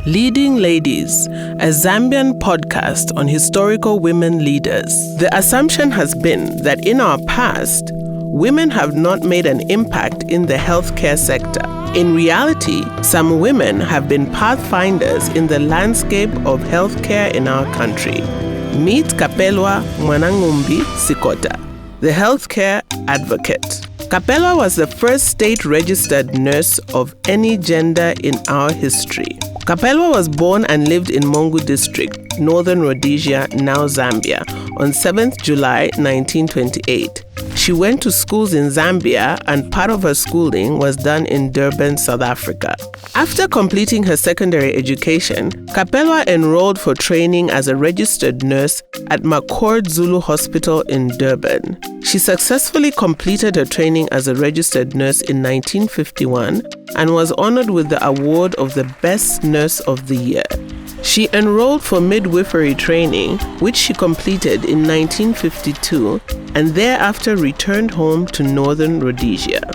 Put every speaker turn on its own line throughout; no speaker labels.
Leading Ladies, a Zambian podcast on historical women leaders. The assumption has been that in our past, women have not made an impact in the healthcare sector. In reality, some women have been pathfinders in the landscape of healthcare in our country. Meet Kapelwa Mwanangumbi Sikota, the healthcare advocate. Kapelwa was the first state-registered nurse of any gender in our history. Kapelwa was born and lived in Mongu District, Northern Rhodesia, now Zambia, on 7th July 1928. She went to schools in Zambia, and part of her schooling was done in Durban, South Africa. After completing her secondary education, Kapelwa enrolled for training as a registered nurse at Macord Zulu Hospital in Durban. She successfully completed her training as a registered nurse in 1951 and was honored with the award of the Best Nurse of the Year. She enrolled for midwifery training, which she completed in 1952, and thereafter returned home to Northern Rhodesia.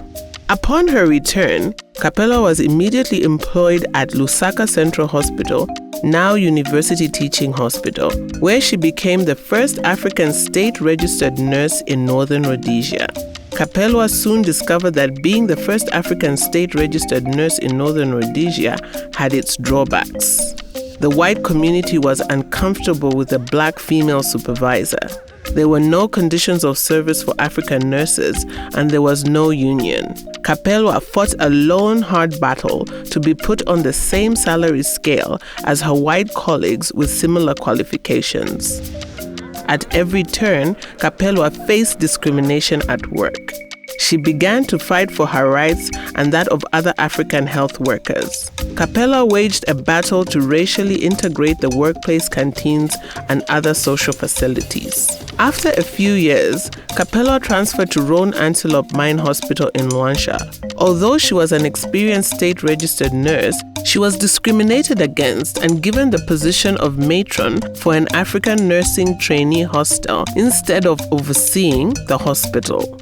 Upon her return, Kapelwa was immediately employed at Lusaka Central Hospital, now University Teaching Hospital, where she became the first African state-registered nurse in Northern Rhodesia. Kapelwa soon discovered that being the first African state-registered nurse in Northern Rhodesia had its drawbacks. The white community was uncomfortable with a black female supervisor. There were no conditions of service for African nurses, and there was no union. Kapelwa fought a lone, hard battle to be put on the same salary scale as her white colleagues with similar qualifications. At every turn, Kapelwa faced discrimination at work. She began to fight for her rights and that of other African health workers. Kapelwa waged a battle to racially integrate the workplace canteens and other social facilities. After a few years, Kapelwa transferred to Roan Antelope Mine Hospital in Luanshya. Although she was an experienced state-registered nurse, she was discriminated against and given the position of matron for an African nursing trainee hostel instead of overseeing the hospital.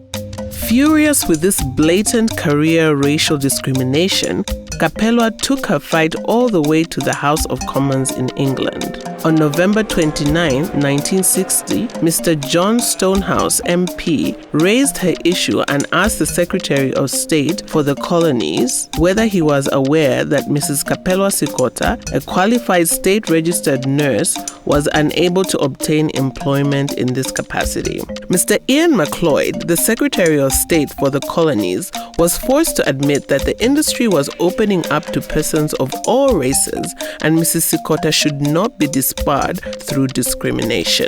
Furious with this blatant career racial discrimination, Kapelwa took her fight all the way to the House of Commons in England. On November 29, 1960, Mr. John Stonehouse, MP, raised her issue and asked the Secretary of State for the Colonies whether he was aware that Mrs. Kapelwa Sikota, a qualified state-registered nurse, was unable to obtain employment in this capacity. Mr. Ian MacLeod, the Secretary of State for the Colonies, was forced to admit that the industry was opening up to persons of all races, and Mrs. Sikota should not be disbarred through discrimination.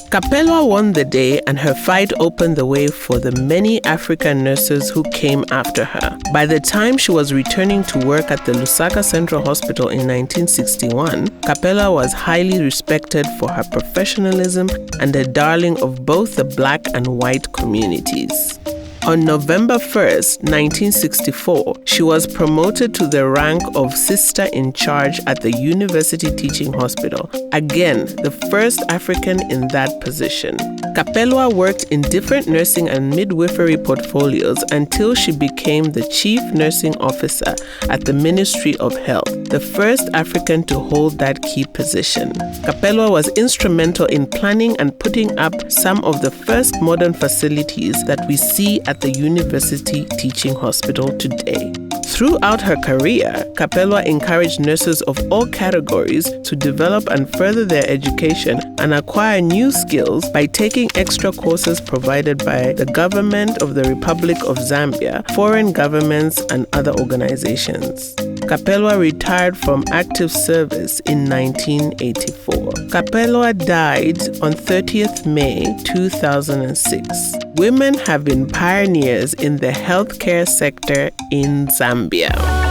Kapelwa won the day, and her fight opened the way for the many African nurses who came after her. By the time she was returning to work at the Lusaka Central Hospital in 1961, Kapelwa was highly respected for her professionalism and a darling of both the black and white communities. On November 1st, 1964, she was promoted to the rank of Sister in Charge at the University Teaching Hospital, again, the first African in that position. Kapelwa worked in different nursing and midwifery portfolios until she became the Chief Nursing Officer at the Ministry of Health, the first African to hold that key position. Kapelwa was instrumental in planning and putting up some of the first modern facilities that we see at the University Teaching Hospital today. Throughout her career, Kapelwa encouraged nurses of all categories to develop and further their education and acquire new skills by taking extra courses provided by the government of the Republic of Zambia, foreign governments, and other organizations. Kapelwa retired from active service in 1984. Kapelwa died on 30th May 2006. Women have been pioneers in the healthcare sector in Zambia.